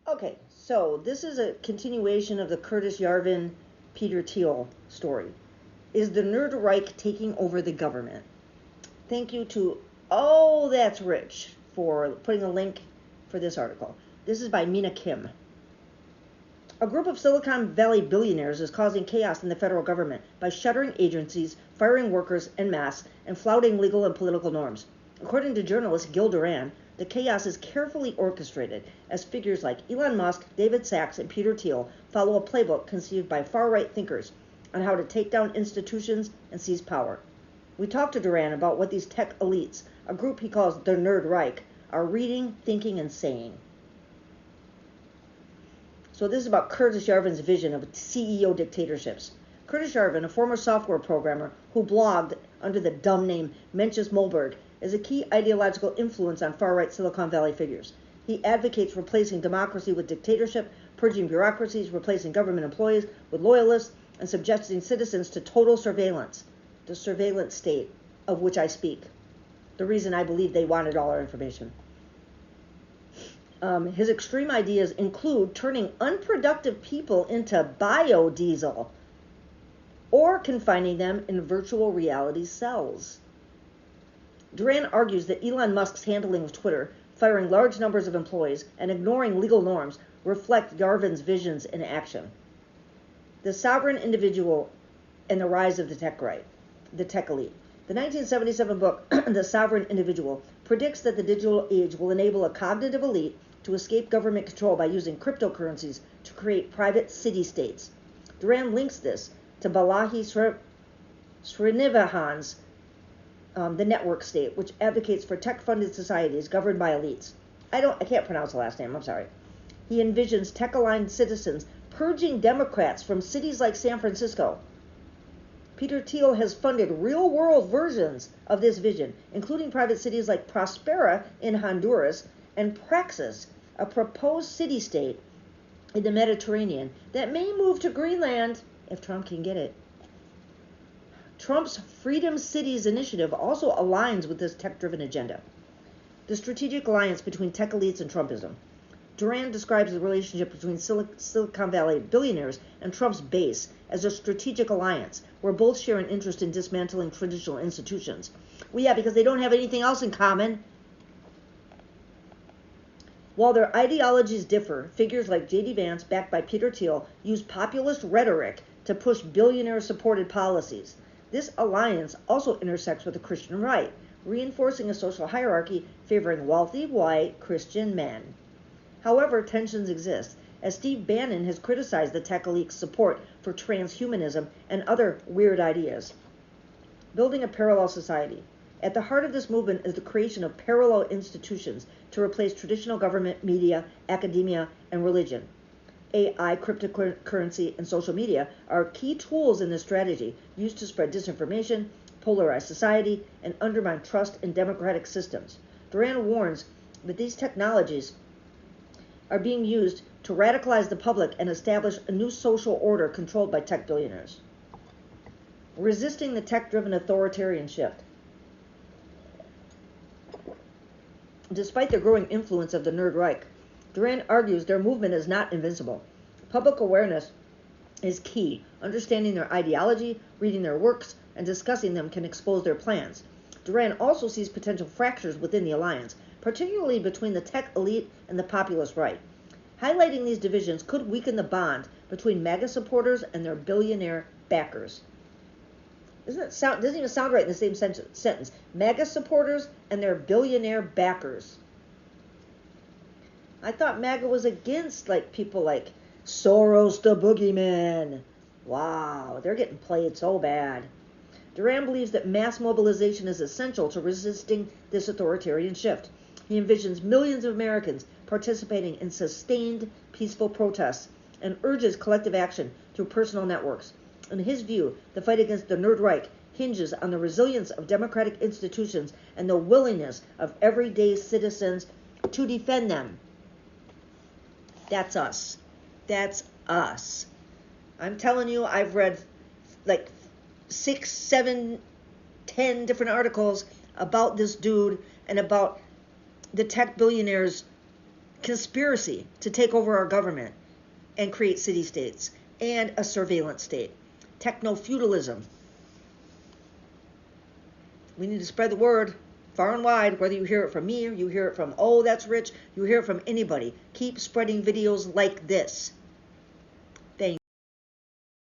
Okay, so this is a continuation of the Curtis Yarvin, Peter Thiel story. Is the Nerd Reich taking over the government? Thank you to Oh That's Rich for putting a link for this article. This is by Mina Kim. A group of Silicon Valley billionaires is causing chaos in the federal government by shuttering agencies, firing workers en masse, and flouting legal and political norms. According to journalist Gil Duran, the chaos is carefully orchestrated as figures like Elon Musk, David Sacks, and Peter Thiel follow a playbook conceived by far-right thinkers on how to take down institutions and seize power. We talked to Duran about what these tech elites, a group he calls the Nerd Reich, are reading, thinking, and saying. So this is about Curtis Yarvin's vision of CEO dictatorships. Curtis Yarvin, a former software programmer who blogged under the dumb name Mencius Mollberg, is a key ideological influence on far-right Silicon Valley figures. He advocates replacing democracy with dictatorship, purging bureaucracies, replacing government employees with loyalists, and subjecting citizens to total surveillance, the surveillance state of which I speak. The reason I believe they wanted all our information. His extreme ideas include turning unproductive people into biodiesel or confining them in virtual reality cells. Duran argues that Elon Musk's handling of Twitter, firing large numbers of employees, and ignoring legal norms reflect Yarvin's visions in action. The sovereign individual and the rise of the tech elite. The 1977 book, The Sovereign Individual, predicts that the digital age will enable a cognitive elite to escape government control by using cryptocurrencies to create private city-states. Duran links this to Balaji Srinivasan's The Network State, which advocates for tech-funded societies governed by elites. I can't pronounce the last name, I'm sorry. He envisions tech-aligned citizens purging Democrats from cities like San Francisco. Peter Thiel has funded real-world versions of this vision, including private cities like Prospera in Honduras and Praxis, a proposed city-state in the Mediterranean that may move to Greenland if Trump can get it. Trump's Freedom Cities initiative also aligns with this tech-driven agenda. The strategic alliance between tech elites and Trumpism. Duran describes the relationship between Silicon Valley billionaires and Trump's base as a strategic alliance, where both share an interest in dismantling traditional institutions. Well, yeah, because they don't have anything else in common. While their ideologies differ, figures like J.D. Vance, backed by Peter Thiel, use populist rhetoric to push billionaire-supported policies. This alliance also intersects with the Christian right, reinforcing a social hierarchy favoring wealthy, white, Christian men. However, tensions exist, as Steve Bannon has criticized the tech elite's support for transhumanism and other weird ideas. Building a parallel society. At the heart of this movement is the creation of parallel institutions to replace traditional government, media, academia, and religion. AI, cryptocurrency, and social media are key tools in this strategy used to spread disinformation, polarize society, and undermine trust in democratic systems. Duran warns that these technologies are being used to radicalize the public and establish a new social order controlled by tech billionaires. Resisting the tech-driven authoritarian shift. Despite the growing influence of the Nerd Reich, Duran argues their movement is not invincible. Public awareness is key. Understanding their ideology, reading their works, and discussing them can expose their plans. Duran also sees potential fractures within the alliance, particularly between the tech elite and the populist right. Highlighting these divisions could weaken the bond between MAGA supporters and their billionaire backers. Doesn't even sound right in the same sentence. MAGA supporters and their billionaire backers. I thought MAGA was against people like Soros the boogeyman. Wow, they're getting played so bad. Duran believes that mass mobilization is essential to resisting this authoritarian shift. He envisions millions of Americans participating in sustained, peaceful protests and urges collective action through personal networks. In his view, the fight against the Nerd Reich hinges on the resilience of democratic institutions and the willingness of everyday citizens to defend them. That's us. That's us. I'm telling you, I've read 6, 7, 10 different articles about this dude and about the tech billionaires conspiracy to take over our government and create city-states and a surveillance state. Techno-feudalism. We need to spread the word far and wide, whether you hear it from me or you hear it from, oh, that's rich, you hear it from anybody. Keep spreading videos like this.